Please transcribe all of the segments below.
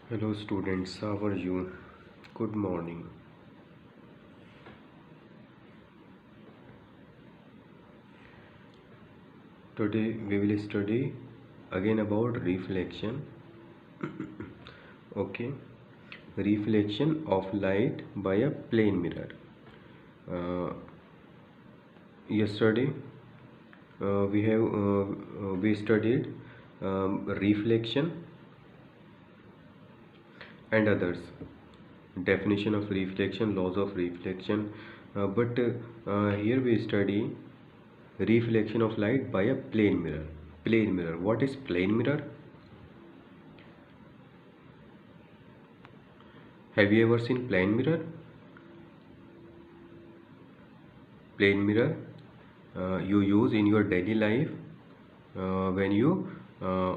Hello students, how are you? Good morning. Today we will study again about reflection. Okay, reflection of light by a plane mirror. Uh, Yesterday we studied reflection and others, definition of reflection, laws of reflection, but here we study reflection of light by a plane mirror. Plane mirror, what is plane mirror? Have you ever seen plane mirror? Plane mirror you use in your daily life when you uh,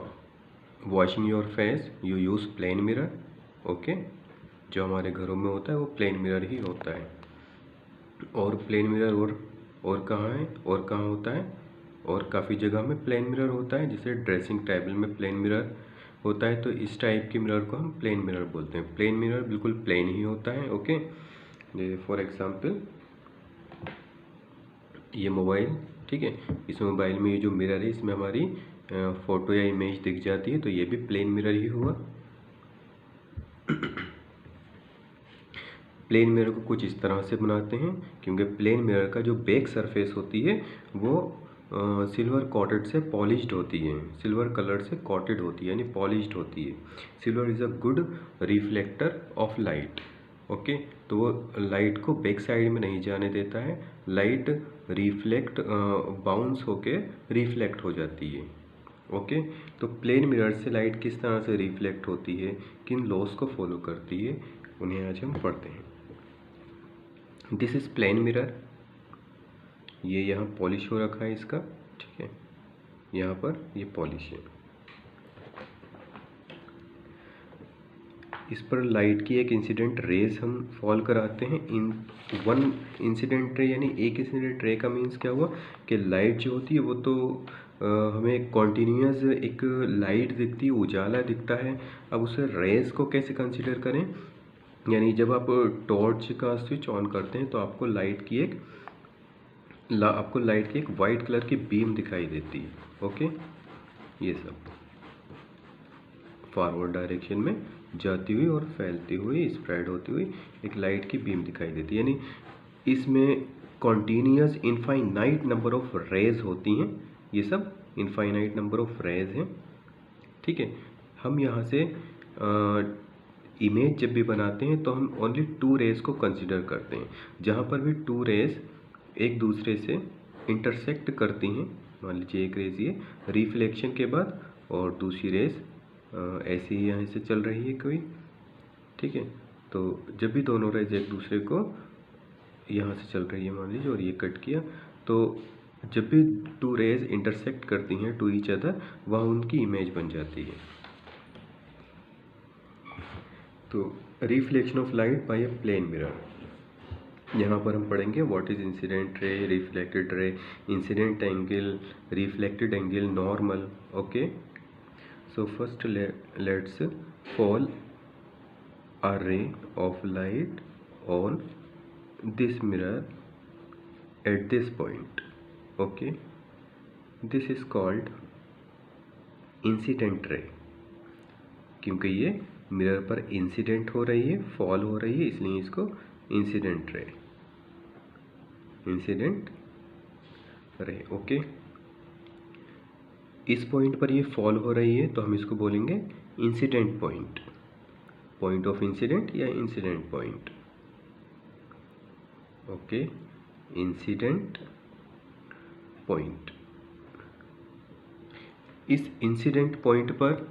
washing your face, you use plane mirror. Okay, जो हमारे घरों में होता है वो plane mirror ही होता है। और प्लेन मिरर और कहाँ है, और कहाँ होता है, और काफ़ी जगह में प्लेन मिरर होता है। जैसे ड्रेसिंग टेबल में प्लेन मिरर होता है, तो इस टाइप के मिरर को हम प्लेन मिरर बोलते हैं। प्लेन मिरर बिल्कुल प्लेन ही होता है। ओके, फॉर एग्जांपल ये मोबाइल, ठीक है, इस मोबाइल में ये जो मिरर है इसमें हमारी फ़ोटो या इमेज दिख जाती है, तो ये भी प्लेन मिरर ही हुआ। प्लेन मिरर को कुछ इस तरह से बनाते हैं, क्योंकि प्लेन मिरर का जो बैक सरफेस होती है वो सिल्वर कॉटेड से पॉलिश्ड होती है, सिल्वर कलर से कॉटेड होती है, यानी पॉलिश्ड होती है। Silver is a good reflector of light. Okay, तो वो लाइट को बैक साइड में नहीं जाने देता है, लाइट रिफ्लेक्ट बाउंस होके रिफ्लेक्ट हो जाती है। ओके, तो प्लेन मिरर से लाइट किस तरह से रिफ्लेक्ट होती है, किन लॉस को फॉलो करती है, उन्हें आज हम पढ़ते हैं। दिस इज प्लेन मिरर, ये यहाँ पॉलिश हो रखा है इसका, ठीक है, यहाँ पर ये पॉलिश है। इस पर लाइट की एक इंसिडेंट रेज हम फॉल कराते हैं इन वन इंसिडेंट रे, यानी एक इंसिडेंट रे का मीन्स क्या हुआ कि लाइट जो होती है वो तो हमें कॉन्टीन्यूस एक लाइट दिखती है, उजाला दिखता है। अब उसे रेज को कैसे कंसिडर करें, यानी जब आप टॉर्च का स्विच ऑन करते हैं तो आपको लाइट की एक वाइट कलर की बीम दिखाई देती है। ओके, ये सब फॉरवर्ड डायरेक्शन में जाती हुई और फैलती हुई, स्प्रेड होती हुई एक लाइट की बीम दिखाई देती है, यानी इसमें continuous infinite number of rays होती हैं। ये सब इनफाइनाइट नंबर ऑफ रेज हैं, ठीक है। हम यहाँ से इमेज जब भी बनाते हैं तो हम ओनली टू रेज को कंसिडर करते हैं। जहाँ पर भी टू रेज एक दूसरे से इंटरसेक्ट करती हैं, मान लीजिए एक रेज ये रिफ्लेक्शन के बाद और दूसरी रेज ऐसे ही यहाँ से चल रही है कोई, ठीक है, तो जब भी दोनों रेज एक दूसरे को यहाँ से चल रही है मान लीजिए और ये कट किया, तो जब भी टू रेज इंटरसेक्ट करती हैं टू ईच अदर, वहाँ उनकी इमेज बन जाती है। तो reflection of light by a plane mirror, यहाँ पर हम पढ़ेंगे what is incident ray, reflected ray, incident angle, reflected angle, normal. Okay, so first let's fall a ray of light on this mirror at this point. Okay, this is called incident ray, क्योंकि ये mirror पर incident हो रही है, fall हो रही है, इसलिए इसको incident ray, incident ray. Okay, इस पॉइंट पर ये फॉल हो रही है तो हम इसको बोलेंगे incident point, point of incident या incident point. Okay, incident point. इस इंसिडेंट पॉइंट पर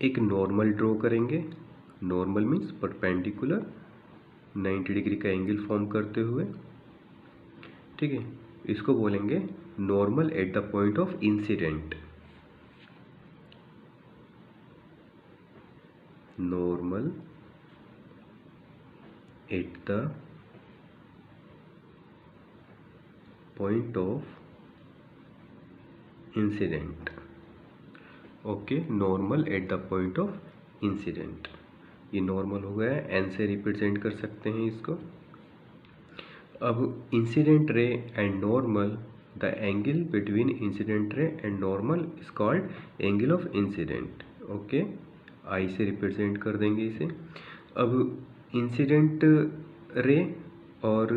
एक नॉर्मल ड्रॉ करेंगे। नॉर्मल मीन्स परपेंडिकुलर 90 डिग्री का एंगल फॉर्म करते हुए, ठीक है, इसको बोलेंगे normal at the point of incident. Normal at the point of incident. Okay, normal at the point of incident. ये नॉर्मल हो गया है, एन से रिप्रेजेंट कर सकते हैं इसको। अब incident ray and normal, the angle between incident ray and normal is called angle of incident. Okay, I से रिप्रेजेंट कर देंगे इसे। अब इंसिडेंट रे और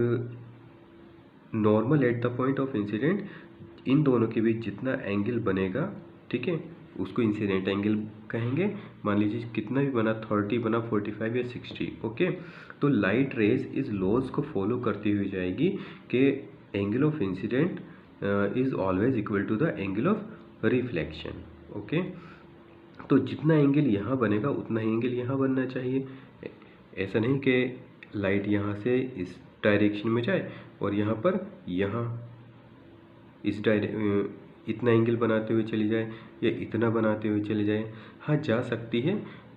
normal at the point of incident, इन दोनों के बीच जितना एंगल बनेगा, ठीक है, उसको इंसिडेंट एंगल कहेंगे। मान लीजिए कितना भी बना, 30 बना, 45 या 60। ओके, तो लाइट रेज इस लॉज को फॉलो करती हुई जाएगी कि angle of incidence is always equal to the angle of reflection. Okay, तो जितना एंगल यहाँ बनेगा उतना ही एंगल यहाँ बनना चाहिए। ऐसा नहीं कि लाइट यहाँ से इस डायरेक्शन में जाए और यहाँ पर इस इतना एंगल बनाते हुए चली जाए या इतना बनाते हुए चली जाए। हाँ, जा सकती है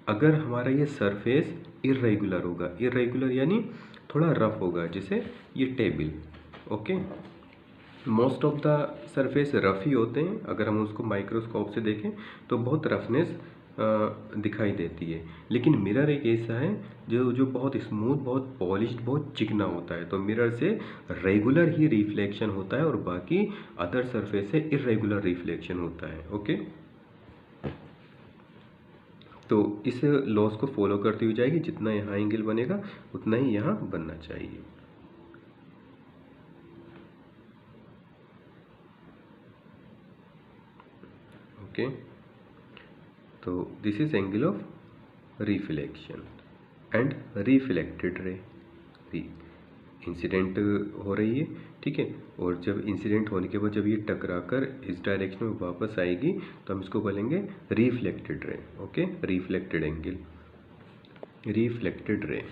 अगर हमारा ये सरफेस इर्रेगुलर होगा। इर्रेगुलर यानी थोड़ा रफ होगा, जैसे ये table. Okay, most of the surface rough ही होते हैं। अगर हम उसको माइक्रोस्कोप से देखें तो बहुत रफनेस दिखाई देती है। लेकिन मिरर एक ऐसा है जो बहुत स्मूथ, बहुत पॉलिश्ड, बहुत चिकना होता है। तो मिरर से रेगुलर ही रिफ्लेक्शन होता है और बाकी अदर सरफेस से इर्रेगुलर रिफ्लेक्शन होता है। ओके, तो इस लॉस को फॉलो करती हुई जाएगी, जितना यहाँ एंगल बनेगा उतना ही यहाँ बनना चाहिए। ओके, तो this is angle of reflection and reflected ray. Incident हो रही है, ठीक है, और जब इंसिडेंट होने के बाद जब ये टकराकर इस डायरेक्शन में वापस आएगी तो हम इसको बोलेंगे reflected ray. Okay, reflected angle, reflected ray,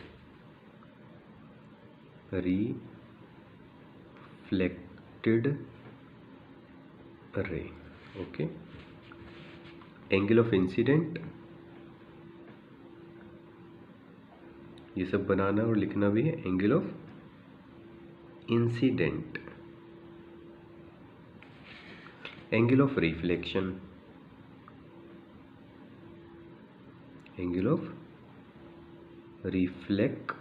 reflected ray. Okay, angle of incident, ये सब बनाना और लिखना भी है। Angle of incidence, angle of reflection, angle of reflection,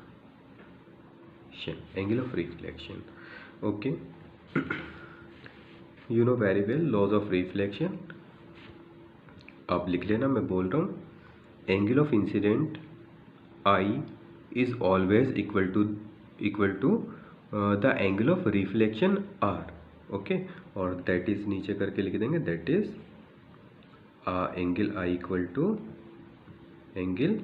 angle of reflection. Okay, you know very well laws of reflection. आप लिख लेना, मैं बोल रहा हूँ। Angle of incidence I is always equal to the angle of reflection R. Okay, और that is नीचे करके लिख देंगे, that is angle I equal to angle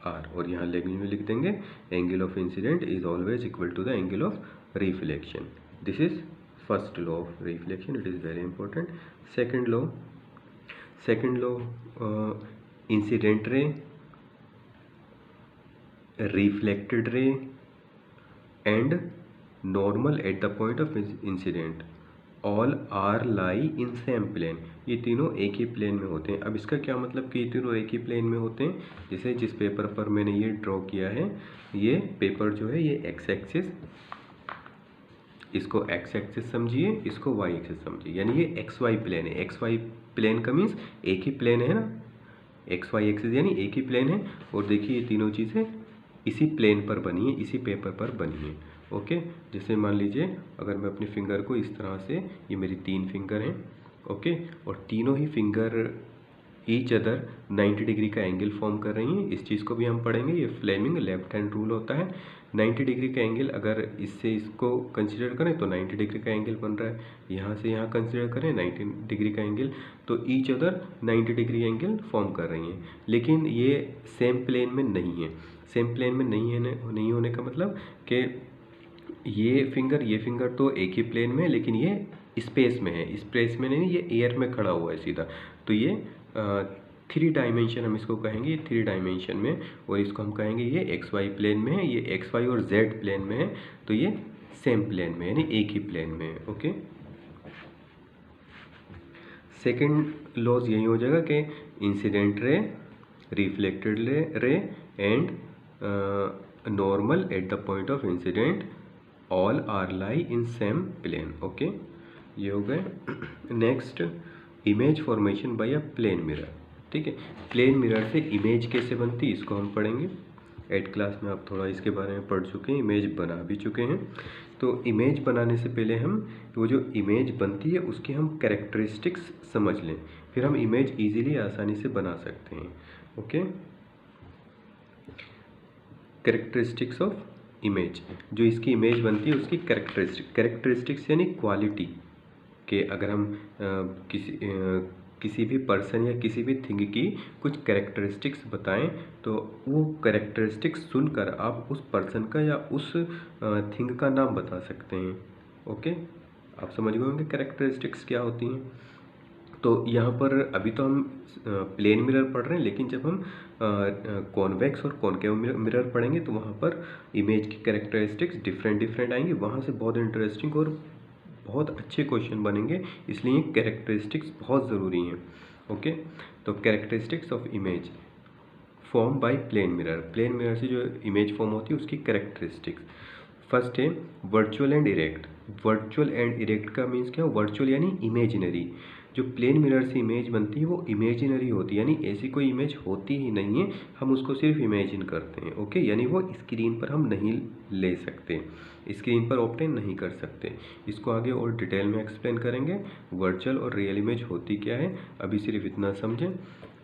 R, और यहाँ लैंग्वेज में लिख देंगे angle of incidence is always equal to the angle of reflection. This is first law of reflection, it is very important. Second law, incident ray, reflected ray and normal at the point of incident all are lie in same plane. ये तीनों एक ही plane में होते हैं। अब इसका क्या मतलब कि ये तीनों एक ही प्लेन में होते हैं? जैसे जिस पेपर पर मैंने ये ड्रॉ किया है, ये पेपर जो है ये एक्स एक्सिस, इसको एक्स एक्सिस समझिए, इसको वाई एक्सिस समझिए, यानी ये एक्स वाई प्लेन है। एक्स वाई प्लेन का मीन्स एक ही प्लेन है ना, एक्स वाई एक्सिस यानी एक ही प्लेन है। और देखिए ये तीनों चीज़ें इसी प्लेन पर बनी है, इसी पेपर पर बनी है। ओके, जैसे मान लीजिए अगर मैं अपनी फिंगर को इस तरह से, ये मेरी 3 फिंगर हैं, ओके, और तीनों ही फिंगर ईच अदर 90 डिग्री का एंगल फॉर्म कर रही हैं। इस चीज़ को भी हम पढ़ेंगे, ये फ्लेमिंग लेफ्ट हैंड रूल होता है। 90 डिग्री का एंगल अगर इससे इसको कंसिडर करें तो 90 डिग्री का एंगल बन रहा है। यहाँ से यहाँ कंसिडर करें 90 डिग्री का एंगल, तो each other 90 degree angle form कर रही हैं। लेकिन ये सेम प्लेन में नहीं है। सेम प्लेन में नहीं होने का मतलब कि ये फिंगर तो एक ही प्लेन में है, लेकिन ये स्पेस में है। स्पेस में नहीं, ये एयर में खड़ा हुआ है सीधा। तो ये 3 डायमेंशन हम इसको कहेंगे, 3 डायमेंशन में, और इसको हम कहेंगे ये एक्स वाई प्लेन में है, ये एक्स वाई और जेड प्लेन में है, तो ये सेम प्लेन में यानी एक ही प्लेन में है। ओके, सेकेंड लॉज यही हो जाएगा कि incident ray, reflected ray and normal at the point of incident all are lie in same plane. Okay, ये हो गए। Next, image formation by a plane mirror. ठीक है, प्लेन मिरर से इमेज कैसे बनती है इसको हम पढ़ेंगे। 8th क्लास में आप थोड़ा इसके बारे में पढ़ चुके हैं, इमेज बना भी चुके हैं। तो इमेज बनाने से पहले हम वो जो इमेज बनती है उसकी हम कैरेक्टरिस्टिक्स समझ लें, फिर हम इमेज इजीली आसानी से बना सकते हैं। ओके, कैरेक्टरिस्टिक्स ऑफ इमेज, जो इसकी इमेज बनती है उसकी कैरेक्टरिस्टिक्स यानी क्वालिटी के अगर हम किसी भी पर्सन या किसी भी थिंग की कुछ कैरेक्टरिस्टिक्स बताएं तो वो कैरेक्टरिस्टिक्स सुनकर आप उस पर्सन का या उस थिंग का नाम बता सकते हैं। ओके, आप समझ गए होंगे कैरेक्टरिस्टिक्स क्या होती हैं। तो यहाँ पर अभी तो हम प्लेन मिरर पढ़ रहे हैं, लेकिन जब हम कॉन्वेक्स और कॉनकेव मिरर पढ़ेंगे तो वहाँ पर इमेज की कैरेक्टरिस्टिक्स डिफरेंट आएंगी, वहाँ से बहुत इंटरेस्टिंग और बहुत अच्छे क्वेश्चन बनेंगे, इसलिए कैरेक्टरिस्टिक्स बहुत ज़रूरी हैं। ओके, तो characteristics of image form by plane mirror से जो इमेज फॉर्म होती है उसकी कैरेक्टरिस्टिक्स। फर्स्ट है virtual and erect. Virtual and erect का मीन्स क्या? वर्चुअल यानी इमेजिनरी। जो प्लेन मिरर से इमेज बनती है वो इमेजिनरी होती है, यानी ऐसी कोई इमेज होती ही नहीं है, हम उसको सिर्फ इमेजिन करते हैं। ओके, यानी वो स्क्रीन पर हम नहीं ले सकते, स्क्रीन पर ऑब्टेन नहीं कर सकते। इसको आगे और डिटेल में एक्सप्लेन करेंगे वर्चुअल और रियल इमेज होती क्या है, अभी सिर्फ इतना समझें।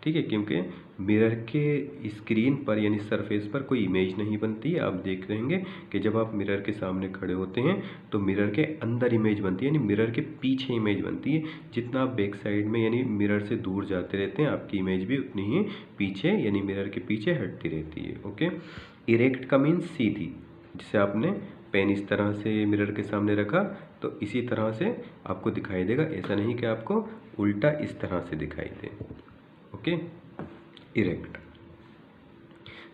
ठीक है, क्योंकि मिरर के स्क्रीन पर यानी सरफेस पर कोई इमेज नहीं बनती है। आप देख रहेंगे कि जब आप मिरर के सामने खड़े होते हैं तो मिरर के अंदर इमेज बनती है, यानी मिरर के पीछे इमेज बनती है। जितना आप बैक साइड में यानी मिरर से दूर जाते रहते हैं आपकी इमेज भी उतनी ही पीछे यानी मिरर के पीछे हटती रहती है। ओके, इरेक्ट का मीन्स सीधी, जिसे आपने पेन इस तरह से मिरर के सामने रखा तो इसी तरह से आपको दिखाई देगा, ऐसा नहीं कि आपको उल्टा इस तरह से दिखाई दे। Okay, erect.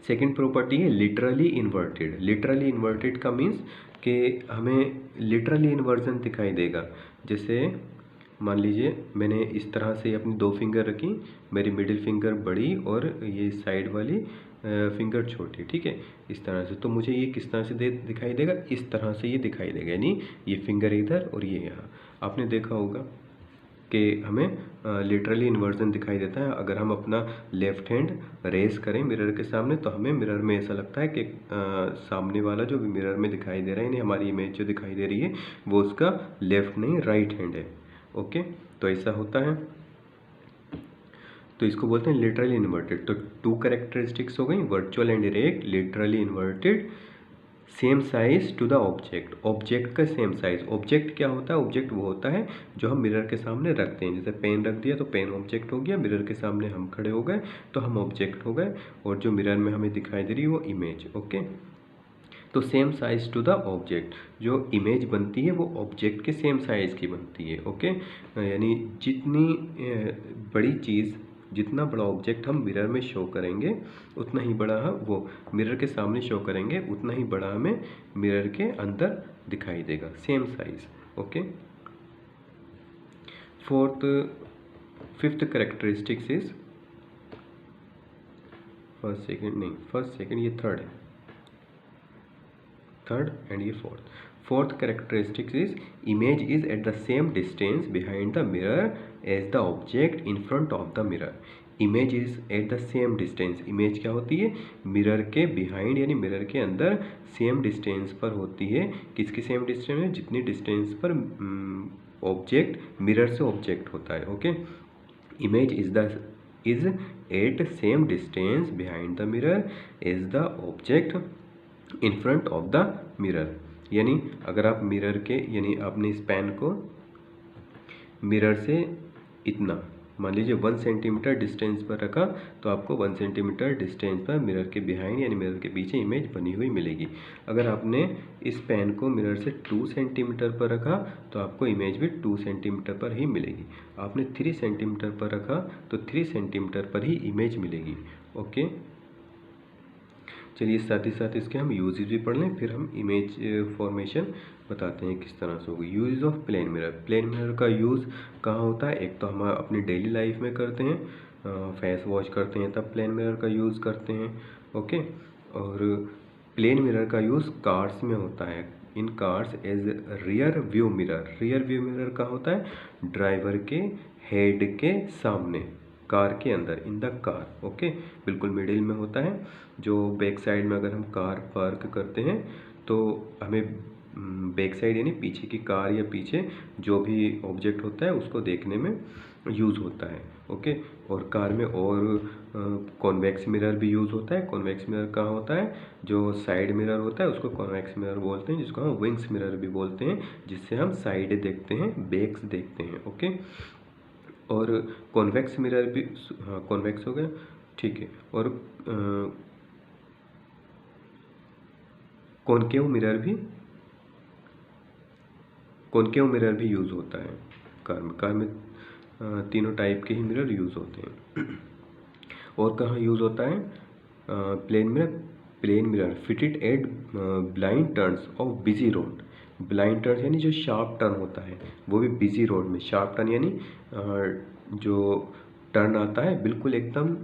सेकंड प्रॉपर्टी है लिटरली इन्वर्टेड। लिटरली इन्वर्टेड का मीन्स कि हमें लिटरली इन्वर्जन दिखाई देगा। जैसे मान लीजिए मैंने इस तरह से अपनी 2 फिंगर रखी, मेरी मिडिल फिंगर बड़ी और ये साइड वाली फिंगर छोटी। ठीक है, इस तरह से, तो मुझे ये किस तरह से दिखाई देगा? इस तरह से ये दिखाई देगा, यानी ये फिंगर इधर और ये यहाँ। आपने देखा होगा कि हमें लिटरली इन्वर्जन दिखाई देता है। अगर हम अपना लेफ्ट हैंड रेस करें मिरर के सामने तो हमें मिरर में ऐसा लगता है कि सामने वाला जो मिरर में दिखाई दे रहा है, यानी हमारी इमेज जो दिखाई दे रही है वो उसका लेफ्ट नहीं राइट हैंड है। ओके, तो ऐसा होता है, तो इसको बोलते हैं लिटरली इन्वर्टेड। तो 2 कैरेक्टरिस्टिक्स हो गई, virtual and erect, literally inverted. Same size to the object, object का सेम साइज। ऑब्जेक्ट क्या होता है? ऑब्जेक्ट वो होता है जो हम मिरर के सामने रखते हैं। जैसे पेन रख दिया तो पेन ऑब्जेक्ट हो गया, मिरर के सामने हम खड़े हो गए तो हम ऑब्जेक्ट हो गए, और जो मिरर में हमें दिखाई दे रही है वो इमेज। ओके, तो same size to the object, जो इमेज बनती है वो ऑब्जेक्ट के सेम साइज की बनती है। ओके, यानी जितनी बड़ी चीज़, जितना बड़ा ऑब्जेक्ट हम मिरर में शो करेंगे उतना ही बड़ा वो मिरर के सामने शो करेंगे, उतना ही बड़ा हमें मिरर के अंदर दिखाई देगा, same size. Okay, fifth characteristics is first second ये थर्ड है, थर्ड एंड ये fourth characteristics is image is at the same distance behind the mirror as the object in front of the mirror. Image is at the same distance, image क्या होती है? Mirror के behind यानी mirror के अंदर same distance पर होती है। किसकी सेम डिस्टेंस है? जितनी डिस्टेंस पर ऑब्जेक्ट मिरर से ऑब्जेक्ट होता है। Okay, image is at same distance behind the mirror as the object in front of the mirror. यानी अगर आप मिरर के यानी आपने इस पेन को मिरर से इतना मान लीजिए 1 सेंटीमीटर डिस्टेंस पर रखा तो आपको 1 सेंटीमीटर डिस्टेंस पर मिरर के बिहाइंड यानी मिरर के पीछे इमेज बनी हुई मिलेगी। अगर आपने इस पेन को मिरर से 2 सेंटीमीटर पर रखा तो आपको इमेज भी 2 सेंटीमीटर पर ही मिलेगी। आपने 3 सेंटीमीटर पर रखा तो 3 सेंटीमीटर पर ही इमेज मिलेगी। ओके, चलिए साथ ही साथ इसके हम यूजेज भी पढ़ लें, फिर हम इमेज फॉर्मेशन बताते हैं किस तरह से होगी। Use of plane mirror. Plane mirror का यूज़ कहाँ होता है? एक तो हम अपनी डेली लाइफ में करते हैं, फेस वॉश करते हैं तब प्लेन मिरर का यूज़ करते हैं। ओके, और प्लेन मिरर का यूज़ कार्स में होता है। In cars as rear view mirror. Rear view mirror का होता है ड्राइवर के हेड के सामने, कार के अंदर, इन द कार। ओके, बिल्कुल मिडिल में होता है। जो बैक साइड में अगर हम कार पार्क करते हैं तो हमें बैक साइड यानी पीछे की कार या पीछे जो भी ऑब्जेक्ट होता है उसको देखने में यूज़ होता है। ओके, और कार में और कॉन्वेक्स मिरर भी यूज़ होता है। कॉन्वेक्स मिरर कहाँ होता है, जो साइड मिरर होता है उसको कॉन्वेक्स मिरर बोलते हैं, जिसको हम विंग्स मिरर भी बोलते हैं, जिससे हम साइड देखते हैं, बैक्स देखते हैं। ओके, और कॉन्वेक्स मिरर भी, हाँ कॉन्वेक्स हो गया, ठीक है। और कॉनकेव मिरर भी यूज़ होता है कार में तीनों टाइप के ही मिरर यूज़ होते हैं। और कहाँ यूज़ होता है, plane mirror fitted at blind turns of busy road. Blind turns यानी जो शार्प टर्न होता है, वो भी बिजी रोड में। शार्प टर्न यानी जो टर्न आता है बिल्कुल एकदम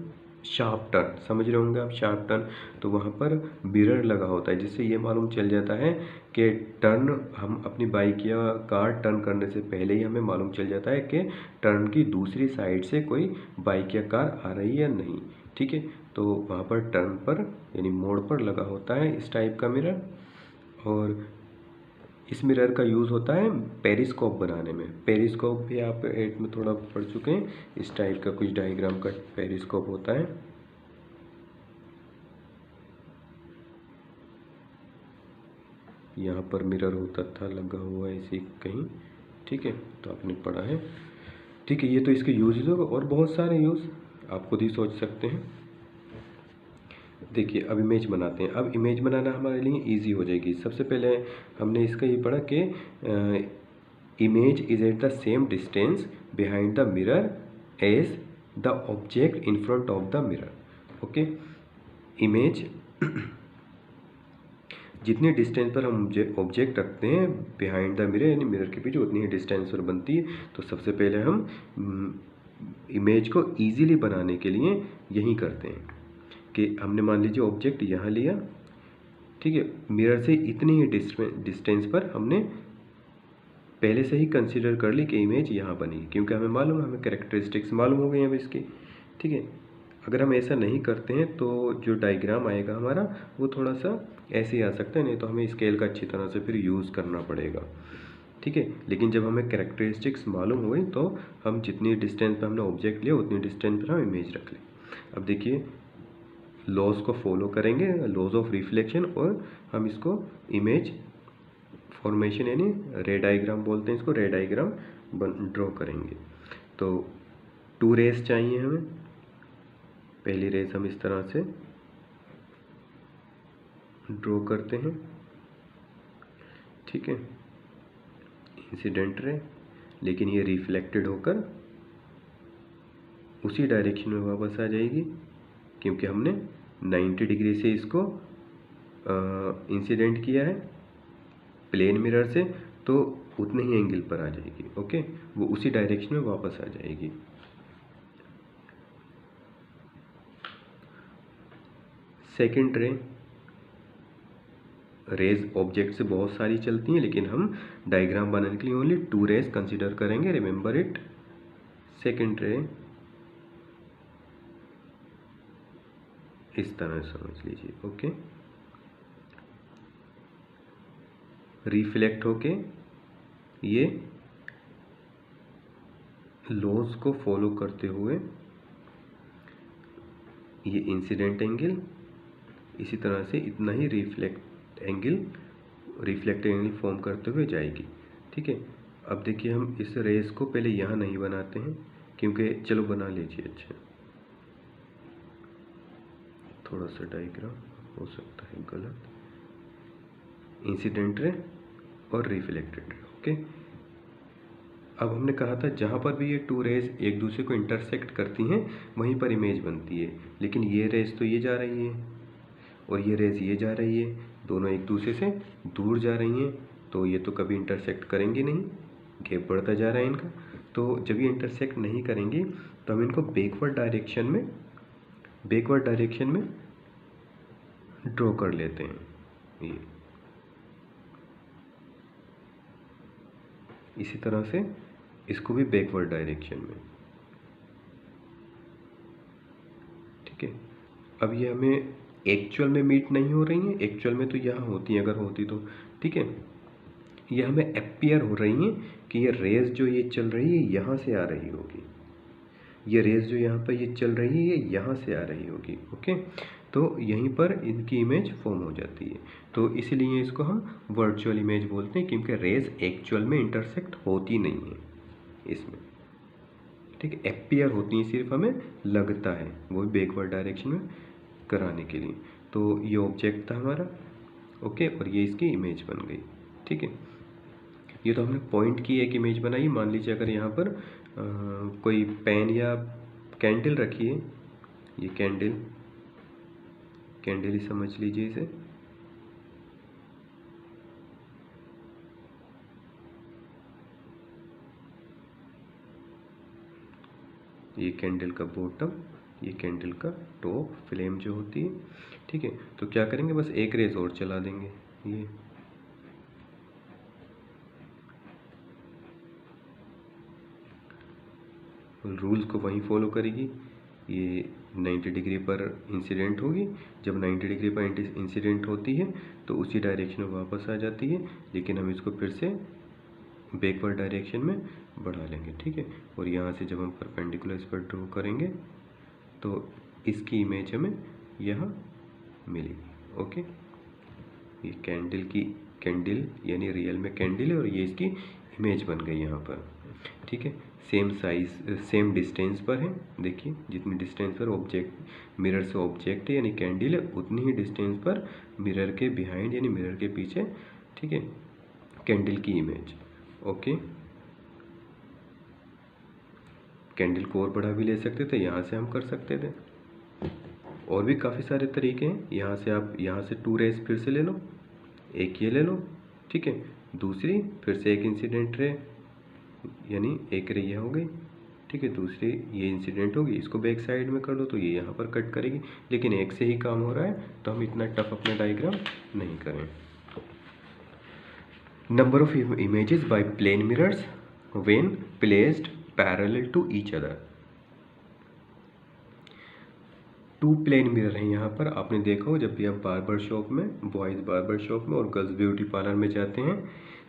शार्प टर्न, समझ रहे होंगे आप शार्प टर्न, तो वहाँ पर मिरर लगा होता है, जिससे ये मालूम चल जाता है कि टर्न, हम अपनी बाइक या कार टर्न करने से पहले ही हमें मालूम चल जाता है कि टर्न की दूसरी साइड से कोई बाइक या कार आ रही है या नहीं। ठीक है, तो वहाँ पर टर्न पर यानी मोड़ पर लगा होता है इस टाइप का मिरर। और इस मिरर का यूज़ होता है पेरिस्कोप बनाने में। पेरिस्कोप भी आप 8 में थोड़ा पढ़ चुके हैं, इस टाइप का कुछ डायग्राम का पेरिस्कोप होता है। यहाँ पर मिरर होता था लगा हुआ ऐसे कहीं, ठीक है, तो आपने पढ़ा है। ठीक है, ये तो इसके यूज़ होगा, और बहुत सारे यूज़ आप खुद ही सोच सकते हैं। देखिए अब इमेज बनाते हैं। अब इमेज बनाना हमारे लिए इजी हो जाएगी। सबसे पहले हमने इसका ये पढ़ा कि image is at the same distance behind the mirror as the object in front of the mirror. Okay, image जितनी डिस्टेंस पर हम ऑब्जेक्ट रखते हैं बिहाइंड द मिरर यानी मिरर के पीछे, उतनी ही डिस्टेंस पर बनती है। तो सबसे पहले हम इमेज को ईजीली बनाने के लिए यही करते हैं कि हमने मान लीजिए ऑब्जेक्ट यहाँ लिया, ठीक है, मिरर से इतनी ही डिस्टेंस पर हमने पहले से ही कंसीडर कर ली कि इमेज यहाँ बनी, क्योंकि हमें मालूम है, हमें कैरेक्टरिस्टिक्स मालूम हो गई हैं इसकी। ठीक है, अगर हम ऐसा नहीं करते हैं तो जो डायग्राम आएगा हमारा वो थोड़ा सा ऐसे ही आ सकता है, नहीं तो हमें स्केल का अच्छी तरह से फिर यूज़ करना पड़ेगा। ठीक है, लेकिन जब हमें कैरेक्टरिस्टिक्स मालूम हो गई तो हम जितनी डिस्टेंस पर हमने ऑब्जेक्ट लिया उतनी डिस्टेंस पर हम इमेज रख लें। अब देखिए लॉज को फॉलो करेंगे, लॉज ऑफ रिफ्लेक्शन, और हम इसको इमेज फॉर्मेशन यानी रे डायग्राम बोलते हैं इसको, रे डायग्राम ड्रॉ करेंगे। तो 2 रेस चाहिए हमें। पहली रेस हम इस तरह से ड्रॉ करते हैं, ठीक है, इंसिडेंट रे, लेकिन ये रिफ्लेक्टेड होकर उसी डायरेक्शन में वापस आ जाएगी, क्योंकि हमने 90 डिग्री से इसको इंसिडेंट किया है प्लेन मिरर से, तो उतने ही एंगल पर आ जाएगी। ओके, वो उसी डायरेक्शन में वापस आ जाएगी। सेकेंड रे, रेज ऑब्जेक्ट से बहुत सारी चलती हैं, लेकिन हम डायग्राम बनाने के लिए ओनली 2 रेज कंसीडर करेंगे, रिमेंबर इट। सेकेंड रे इस तरह समझ लीजिए। ओके, रिफ्लेक्ट होके ये लॉज को फॉलो करते हुए ये इंसिडेंट एंगल, इसी तरह से इतना ही रिफ्लेक्ट एंगल फॉर्म करते हुए जाएगी। ठीक है, अब देखिए हम इस रेस को पहले यहाँ नहीं बनाते हैं, क्योंकि चलो बना लीजिए। अच्छा, थोड़ा सा डायग्राम हो सकता है गलत, इंसिडेंट रे और रिफ्लेक्टेड रे। ओके, अब हमने कहा था जहाँ पर भी ये 2 रेज एक दूसरे को इंटरसेक्ट करती हैं वहीं पर इमेज बनती है, लेकिन ये रेज तो ये जा रही है और ये रेज ये जा रही है, दोनों एक दूसरे से दूर जा रही हैं, तो ये तो कभी इंटरसेक्ट करेंगी नहीं, गैप बढ़ता जा रहा है इनका। तो जब ये इंटरसेक्ट नहीं करेंगी तो हम इनको बैकवर्ड डायरेक्शन में ड्रॉ कर लेते हैं। ये इसी तरह से इसको भी बैकवर्ड डायरेक्शन में। ठीक है, अब ये हमें एक्चुअल में मीट नहीं हो रही हैं, एक्चुअल में तो यहाँ होती हैं अगर होती तो। ठीक है, ये हमें अपीयर हो रही हैं कि ये रेज जो ये चल रही है यहाँ से आ रही होगी, ये रेज जो यहाँ पर ये चल रही है ये यहाँ से आ रही होगी। ओके, तो यहीं पर इनकी इमेज फॉर्म हो जाती है। तो इसीलिए इसको हम वर्चुअल इमेज बोलते हैं, क्योंकि रेज एक्चुअल में इंटरसेक्ट होती नहीं है इसमें। ठीक है, अपीयर होती हैं, सिर्फ हमें लगता है, वो भी बैकवर्ड डायरेक्शन में कराने के लिए। तो ये ऑब्जेक्ट था हमारा। ओके, और ये इसकी इमेज बन गई। ठीक है, ये तो हमने पॉइंट की एक इमेज बनाई। मान लीजिए अगर यहाँ पर कोई पेन या कैंडल रखी है, ये कैंडल ही समझ लीजिए इसे। ये कैंडल का बॉटम, ये कैंडल का टॉप फ्लेम जो होती है। ठीक है, तो क्या करेंगे, बस एक रेज और चला देंगे। ये रूल्स को वहीं फॉलो करेगी। ये 90 डिग्री पर इंसिडेंट होगी। जब 90 डिग्री पर इंसिडेंट होती है तो उसी डायरेक्शन में वापस आ जाती है, लेकिन हम इसको फिर से बैकवर्ड डायरेक्शन में बढ़ा लेंगे। ठीक है, और यहाँ से जब हम परपेंडिकुलर इस पर ड्रॉ करेंगे तो इसकी इमेज हमें यहाँ मिलेगी। ओके, ये कैंडल यानी रियल में कैंडल है, और ये इसकी इमेज बन गई यहाँ पर। ठीक है, सेम साइज सेम डिस्टेंस पर है। देखिए, जितनी डिस्टेंस पर ऑब्जेक्ट मिरर से ऑब्जेक्ट है यानी कैंडल है, उतनी ही डिस्टेंस पर मिरर के बिहाइंड यानी मिरर के पीछे, ठीक है, कैंडल की इमेज। ओके, कैंडल को और बढ़ा भी ले सकते थे, यहाँ से हम कर सकते थे। और भी काफ़ी सारे तरीके हैं। यहाँ से आप यहाँ से 2 रेज फिर से ले लो, एक ये ले लो। ठीक है, दूसरी फिर से एक इंसिडेंट रे, यानी एक रे ये हो गई। ठीक है, दूसरी ये इंसिडेंट होगी, इसको बैक साइड में कर दो तो ये यहाँ पर कट करेगी। लेकिन एक से ही काम हो रहा है तो हम इतना टफ अपना डायग्राम नहीं करें। Number of images by plane mirrors when placed parallel to each other. 2 plane mirror हैं यहाँ पर। आपने देखा हो जब भी आप बार्बर शॉप में, बॉयज़ बार्बर शॉप में और गर्ल्स ब्यूटी पार्लर में जाते हैं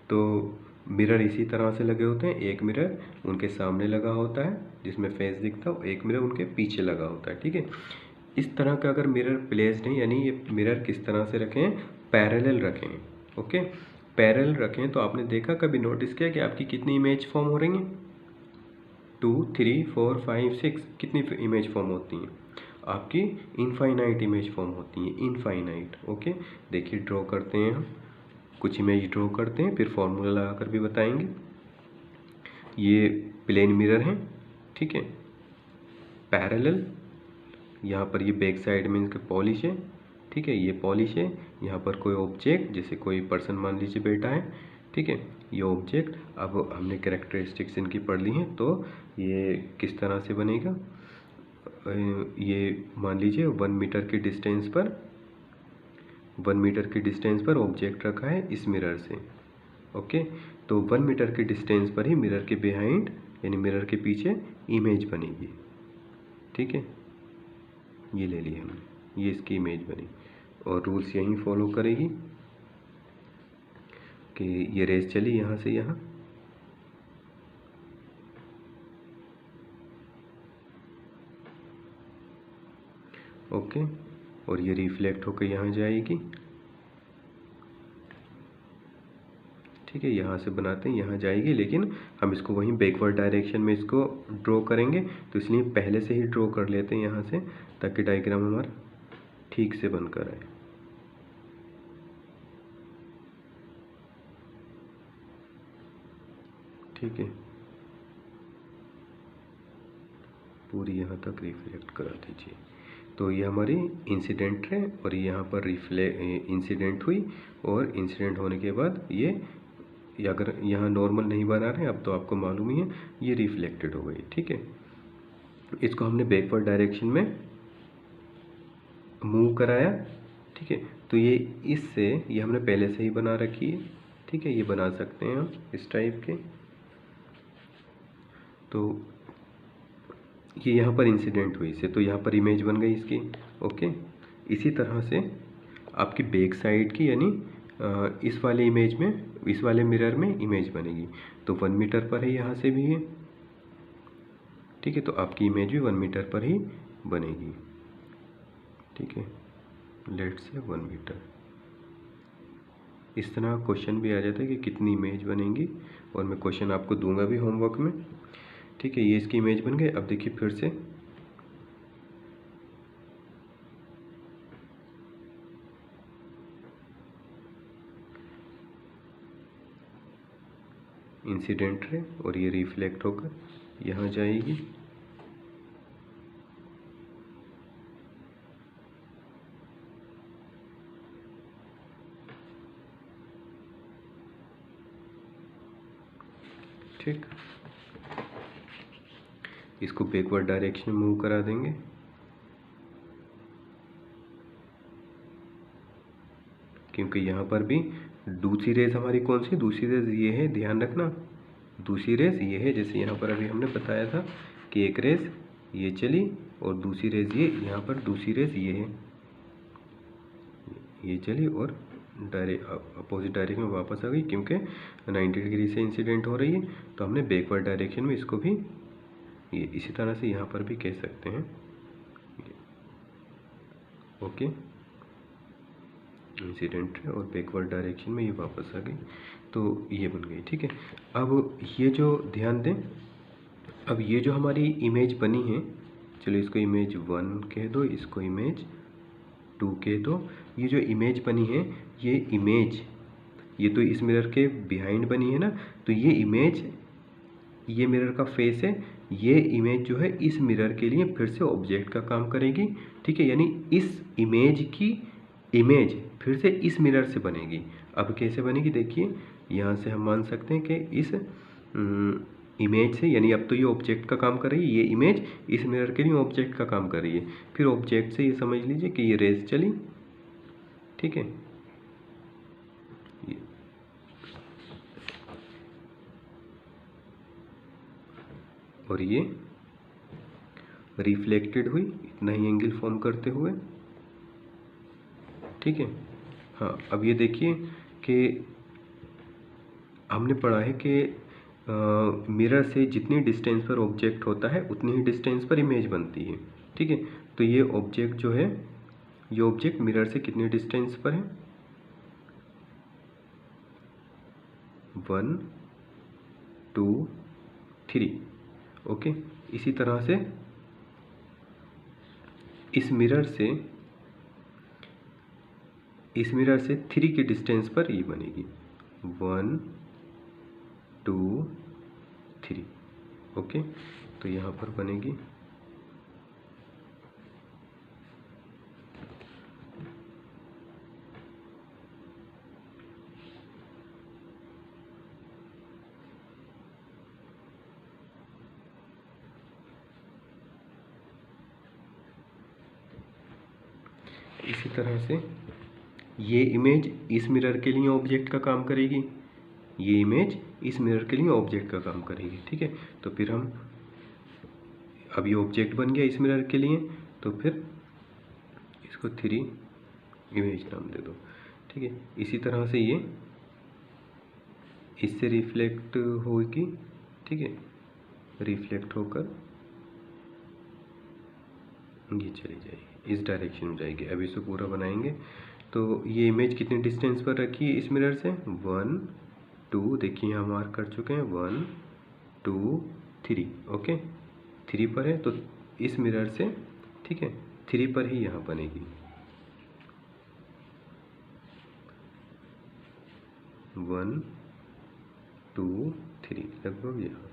तो मिरर इसी तरह से लगे होते हैं। एक मिरर उनके सामने लगा होता है जिसमें फेस दिखता हो, एक मिरर उनके पीछे लगा होता है। ठीक है, इस तरह का अगर मिरर प्लेस्ड है, यानी ये मिरर किस तरह से रखें, पैरेलल रखें। ओके, पैरेलल रखें तो आपने देखा, कभी नोटिस किया कि आपकी कितनी इमेज फॉर्म हो रही हैं, 2 3 4 5 6, कितनी इमेज फॉर्म होती हैं आपकी, इनफाइनाइट इमेज फॉर्म होती हैं, इनफाइनाइट। ओके, देखिए ड्रॉ करते हैं हम, कुछ इमेज ड्रॉ करते हैं, फिर फॉर्मूला लगाकर भी बताएंगे। ये प्लेन मिरर हैं, ठीक है, पैरेलल। यहाँ पर ये बैक साइड में इसका पॉलिश है। ठीक है, ये पॉलिश है। यहाँ पर कोई ऑब्जेक्ट, जैसे कोई पर्सन मान लीजिए बैठा है। ठीक है, ये ऑब्जेक्ट। अब हमने कैरेक्टरिस्टिक्स इनकी पढ़ ली हैं, तो ये किस तरह से बनेगा, ये मान लीजिए 1 मीटर की डिस्टेंस पर, 1 मीटर की डिस्टेंस पर ऑब्जेक्ट रखा है इस मिरर से। ओके, तो 1 मीटर की डिस्टेंस पर ही मिरर के बिहाइंड यानी मिरर के पीछे इमेज बनेगी। ठीक है, ये ले लिया हमने, ये इसकी इमेज बनी, और रूल्स यहीं फॉलो करेगी कि ये रेस चली यहाँ से यहाँ, ओके, और ये रिफ्लेक्ट होकर यहाँ जाएगी। ठीक है, यहाँ से बनाते हैं, यहाँ जाएगी, लेकिन हम इसको वहीं बैकवर्ड डायरेक्शन में इसको ड्रॉ करेंगे, तो इसलिए पहले से ही ड्रॉ कर लेते हैं यहाँ से, ताकि डायग्राम हमारा ठीक से बनकर आए। ठीक है, पूरी यहाँ तक रिफ्लेक्ट करा दीजिए। तो ये हमारी इंसिडेंट है, और यहाँ पर इंसिडेंट हुई, और इंसिडेंट होने के बाद ये अगर यहाँ नॉर्मल नहीं बना रहे, अब तो आपको मालूम ही है, ये रिफ्लेक्टेड हो गई। ठीक है, इसको हमने बैकवर्ड डायरेक्शन में मूव कराया। ठीक है, तो ये इससे, ये हमने पहले से ही बना रखी है। ठीक है, ये बना सकते हैं हम इस टाइप के। तो ये यहाँ पर इंसिडेंट हुई से, तो यहाँ पर इमेज बन गई इसकी। ओके, इसी तरह से आपकी बैक साइड की यानी इस वाले इमेज में, इस वाले मिरर में इमेज बनेगी। तो 1 मीटर पर है यहाँ से भी है, ठीक है। तो आपकी इमेज भी 1 मीटर पर ही बनेगी, ठीक है। Let's say 1 metre. इस तरह क्वेश्चन भी आ जाता है कि कितनी इमेज बनेंगी, और मैं क्वेश्चन आपको दूंगा भी होमवर्क में, ठीक है। ये इसकी इमेज बन गई। अब देखिए फिर से इंसिडेंट रे, और ये रिफ्लेक्ट होकर यहाँ जाएगी। ठीक, इसको बैकवर्ड डायरेक्शन में मूव करा देंगे। क्योंकि यहाँ पर भी दूसरी रेस हमारी कौन सी, दूसरी रेस ये है, ध्यान रखना। दूसरी रेस ये है, जैसे यहाँ पर अभी हमने बताया था कि एक रेस ये चली और दूसरी रेस ये, यहाँ पर दूसरी रेस ये है, ये चली और अपोजिट डायरेक्शन में वापस आ गई। क्योंकि 90 डिग्री से इंसिडेंट हो रही है, तो हमने बैकवर्ड डायरेक्शन में इसको भी ये इसी तरह से यहाँ पर भी कह सकते हैं। ओके, इंसिडेंट है और बैकवर्ड डायरेक्शन में ये वापस आ गई, तो ये बन गई, ठीक है। अब ये जो ध्यान दें, अब ये जो हमारी इमेज बनी है, चलो इसको इमेज 1 कह दो, इसको इमेज 2 कह दो। ये जो इमेज बनी है, ये इमेज, ये तो इस मिरर के बिहाइंड बनी है ना, तो ये इमेज, ये मिरर का फेस है, ये इमेज जो है इस मिरर के लिए फिर से ऑब्जेक्ट का काम करेगी, ठीक है। यानी इस इमेज की इमेज फिर से इस मिरर से बनेगी। अब कैसे बनेगी देखिए, यहाँ से हम मान सकते हैं कि इस इमेज से, यानी अब तो ये ऑब्जेक्ट का काम कर रही है, ये इमेज इस मिरर के लिए ऑब्जेक्ट का काम कर रही है। फिर ऑब्जेक्ट से ये समझ लीजिए कि ये रेस चली, ठीक है। और ये रिफ्लेक्टेड हुई इतना ही एंगल फॉर्म करते हुए, ठीक है। हाँ, अब ये देखिए कि हमने पढ़ा है कि मिरर से जितनी डिस्टेंस पर ऑब्जेक्ट होता है उतनी ही डिस्टेंस पर इमेज बनती है, ठीक है। तो ये ऑब्जेक्ट जो है, ये ऑब्जेक्ट मिरर से कितनी डिस्टेंस पर है, 1 2 3, ओके। इसी तरह से इस मिरर से 3 की डिस्टेंस पर ये बनेगी, 1 2 3, ओके। तो यहाँ पर बनेगी, इसी तरह से ये इमेज इस मिरर के लिए ऑब्जेक्ट का काम करेगी, ये इमेज इस मिरर के लिए ऑब्जेक्ट का काम करेगी, ठीक है। तो फिर हम, अब ये ऑब्जेक्ट बन गया इस मिरर के लिए, तो फिर इसको 3 इमेज नाम दे दो, ठीक है। इसी तरह से ये इससे रिफ्लेक्ट होगी, ठीक है, रिफ्लेक्ट होकर ये चली जाएगी, इस डायरेक्शन में जाएगी। अब इसको पूरा बनाएंगे। तो ये इमेज कितनी डिस्टेंस पर रखी है इस मिरर से, 1 2, देखिए यहाँ मार्क कर चुके हैं, 1 2 3, ओके। 3 पर है, तो इस मिरर से, ठीक है, 3 पर ही यहाँ बनेगी, 1 2 3 लगभग यहाँ।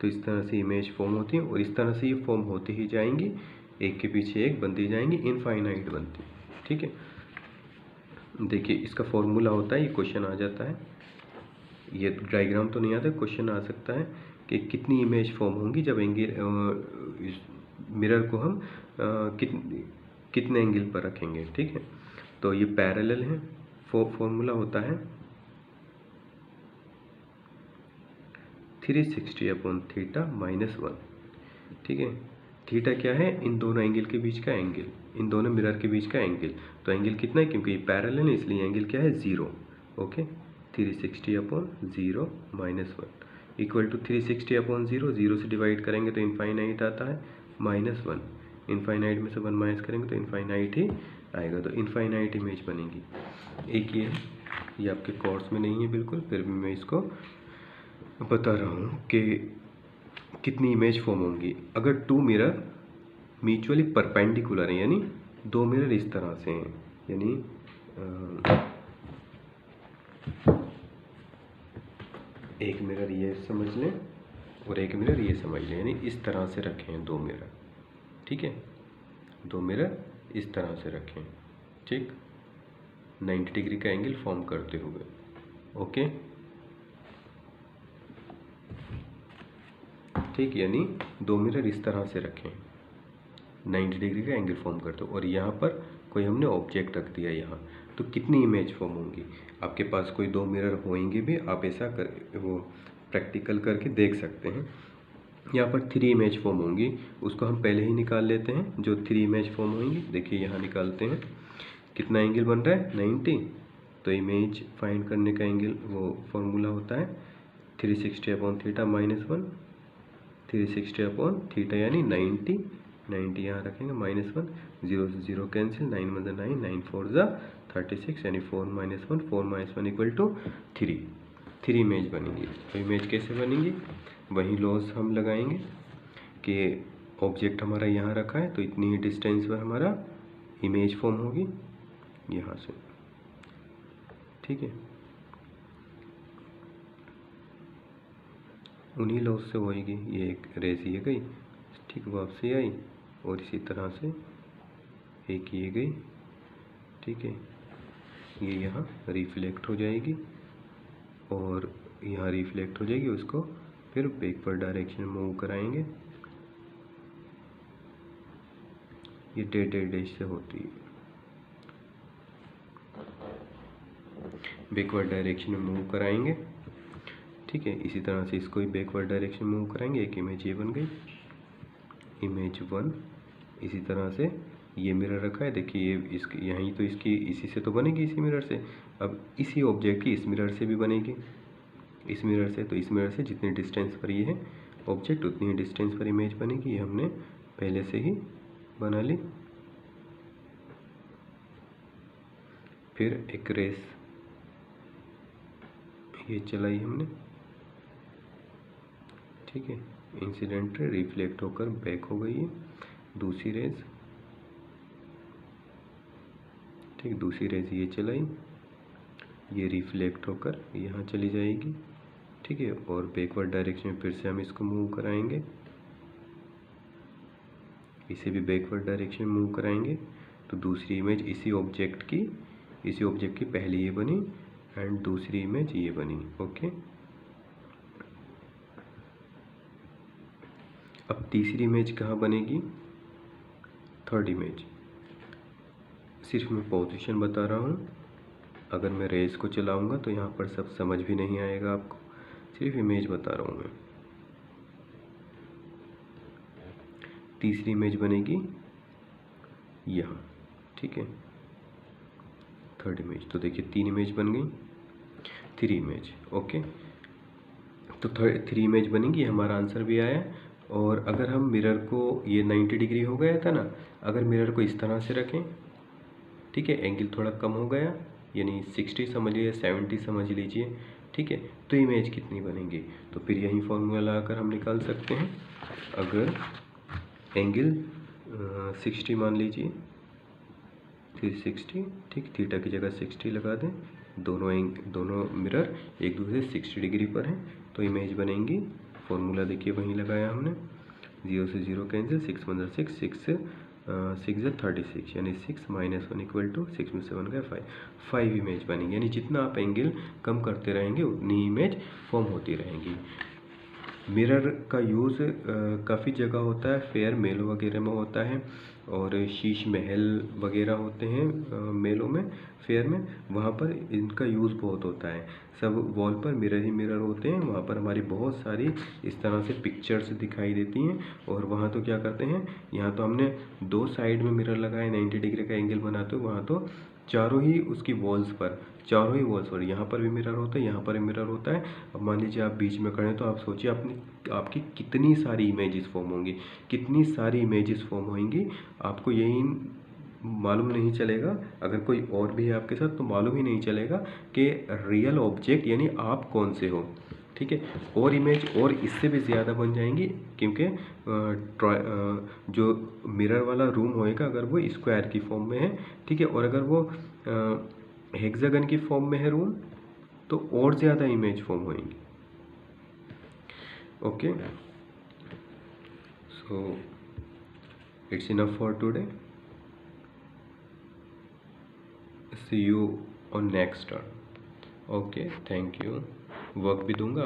तो इस तरह से इमेज फॉर्म होती है, और इस तरह से ये फॉर्म होती ही जाएंगी, एक के पीछे एक बनती जाएंगी, इनफाइनाइट बनती, ठीक है। देखिए इसका फॉर्मूला होता है, ये क्वेश्चन आ जाता है, ये डायग्राम तो नहीं आता, क्वेश्चन आ सकता है कि कितनी इमेज फॉर्म होंगी जब एंगल मिरर को हम कितने एंगल पर रखेंगे, ठीक है। तो ये पैरेलल है, फॉर्मूला होता है 360/θ-1, ठीक है। थीटा क्या है, इन दोनों एंगल के बीच का एंगल, इन दोनों मिरर के बीच का एंगल। तो एंगल कितना है, क्योंकि ये पैरेलल है इसलिए एंगल क्या है, 0। ओके, 360/0-1 इक्वल टू 360/0, 0 से डिवाइड करेंगे तो इनफाइनाइट आता है, -1, इनफाइनाइट में से 1 माइनस करेंगे तो इनफाइनाइट ही आएगा। तो इनफाइनाइट इमेज बनेगी। एक ये आपके कोर्स में नहीं है बिल्कुल, फिर भी मैं इसको बता रहा हूँ कि कितनी इमेज फॉर्म होंगी अगर 2 मिरर म्यूचुअली परपेंडिकुलर हैं, यानी 2 मिरर इस तरह से हैं, यानी एक मिरर ये समझ लें और एक मिरर ये समझ लें, यानी इस तरह से रखें हैं 2 मिरर, ठीक है। 2 मिरर इस तरह से रखें, ठीक, 90 डिग्री का एंगल फॉर्म करते हुए। ओके, ठीक, यानी 2 मिरर इस तरह से रखें 90 डिग्री का एंगल फॉर्म करते हो, और यहाँ पर कोई हमने ऑब्जेक्ट रख दिया यहाँ, तो कितनी इमेज फॉर्म होंगी। आपके पास कोई 2 मिरर होंगे भी, आप ऐसा कर वो प्रैक्टिकल करके देख सकते हैं। यहाँ पर 3 इमेज फॉर्म होंगी, उसको हम पहले ही निकाल लेते हैं। जो 3 इमेज फॉर्म होंगी, देखिए यहाँ निकालते हैं, कितना एंगल बन रहा है, 90। तो इमेज फाइंड करने का एंगल वो फॉर्मूला होता है 360/θ-1, 360/θ यानी 90 यहाँ रखेंगे, -1, 0 से 0 कैंसिल, 9 1 9, 9 4 36, यानी 4 - 1, 4 - 1 इक्वल टू 3 इमेज बनेंगी। तो इमेज कैसे बनेंगी, वही लॉज हम लगाएंगे कि ऑब्जेक्ट हमारा यहाँ रखा है तो इतनी ही डिस्टेंस पर हमारा इमेज फॉर्म होगी यहाँ से, ठीक है। उन्हीं लॉज से होएगी, ये एक रेस ये गई, ठीक, वापसी आई, और इसी तरह से एक ये गई, ठीक है, ये यहाँ रिफ्लेक्ट हो जाएगी और यहाँ रिफ्लेक्ट हो जाएगी, उसको फिर बैकवर्ड डायरेक्शन में मूव कराएंगे। ये डैश से होती है, बैकवर्ड डायरेक्शन में मूव कराएंगे, ठीक है। इसी तरह से इसको भी बैकवर्ड डायरेक्शन में मूव कराएंगे। एक इमेज ये बन गई, इमेज 1। इसी तरह से ये मिरर रखा है, देखिए ये इसकी यहीं तो इसकी इसी से तो बनेगी, इसी मिरर से। अब इसी ऑब्जेक्ट की इस मिरर से भी बनेगी, इस मिरर से। तो इस मिरर से जितनी डिस्टेंस पर ये है ऑब्जेक्ट, उतनी ही डिस्टेंस पर इमेज बनेगी। ये हमने पहले से ही बना ली। फिर एक रेस ये चलाई हमने, ठीक है, इंसिडेंट रे रिफ्लेक्ट होकर बैक हो गई है। दूसरी रेस, ठीक, दूसरी रेस ये चलाई, ये रिफ्लेक्ट होकर यहाँ चली जाएगी, ठीक है, और बैकवर्ड डायरेक्शन में फिर से हम इसको मूव कराएंगे, इसे भी बैकवर्ड डायरेक्शन में मूव कराएंगे। तो दूसरी इमेज इसी ऑब्जेक्ट की पहली ये बनी एंड दूसरी इमेज ये बनी। ओके, अब तीसरी इमेज कहाँ बनेगी, थर्ड इमेज। सिर्फ मैं पोजीशन बता रहा हूँ, अगर मैं रेस को चलाऊंगा तो यहाँ पर सब समझ भी नहीं आएगा आपको, सिर्फ इमेज बता रहा हूँ मैं। तीसरी इमेज बनेगी यहाँ, ठीक है, थर्ड इमेज। तो देखिए 3 इमेज बन गई, 3 इमेज। ओके, तो 3 इमेज बनेगी, हमारा आंसर भी आया। और अगर हम मिरर को, ये 90 डिग्री हो गया था ना, अगर मिरर को इस तरह से रखें, ठीक है, एंगल थोड़ा कम हो गया, यानी 60 समझ लीजिए, 70 समझ लीजिए, ठीक है, तो इमेज कितनी बनेगी। तो फिर यही फॉर्मूला लगाकर हम निकाल सकते हैं। अगर एंगल 60 मान लीजिए, 360, ठीक, थीटा की जगह 60 लगा दें, दोनों मिरर एक दूसरे से 60 डिग्री पर हैं, तो इमेज बनेंगी। फॉर्मूला देखिए वहीं लगाया हमने, 0 से 0 कैंसिल, 6 1 6, 6 36, यानी 6 - 1 इक्वल टू 6 में से 1 गया 5 इमेज बनेंगी। यानी जितना आप एंगल कम करते रहेंगे उतनी इमेज फॉर्म होती रहेंगी। मिरर का यूज़ काफ़ी जगह होता है, फेयर मेलों वगैरह में होता है और शीश महल वगैरह होते हैं मेलों में, फेयर में, वहाँ पर इनका यूज़ बहुत होता है। सब वॉल पर मिरर ही मिरर होते हैं, वहाँ पर हमारी बहुत सारी इस तरह से पिक्चर्स दिखाई देती हैं। और वहाँ तो क्या करते हैं, यहाँ तो हमने 2 साइड में मिरर लगाए 90 डिग्री का एंगल बनाते हो, वहाँ तो चारों ही उसकी वॉल्स पर, चारों ही वॉल्स पर, यहाँ पर भी मिरर होता है, यहाँ पर भी मिरर होता है। अब मान लीजिए आप बीच में खड़े हैं तो आप सोचिए आपकी कितनी सारी इमेजेस फॉर्म होंगी, कितनी सारी इमेजेस फॉर्म होंगी, आपको यही मालूम नहीं चलेगा। अगर कोई और भी है आपके साथ तो मालूम ही नहीं चलेगा कि रियल ऑब्जेक्ट यानी आप कौन से हो। ठीक है, और इमेज और इससे भी ज़्यादा बन जाएंगी, क्योंकि जो मिरर वाला रूम होएगा अगर वो स्क्वायर की फॉर्म में है, ठीक है, और अगर वो हेक्सागन की फॉर्म में है रूम तो और ज़्यादा इमेज फॉर्म होएंगी। Okay, so it's enough for today, see you on next turn. Okay, thank you. Work भी दूंगा।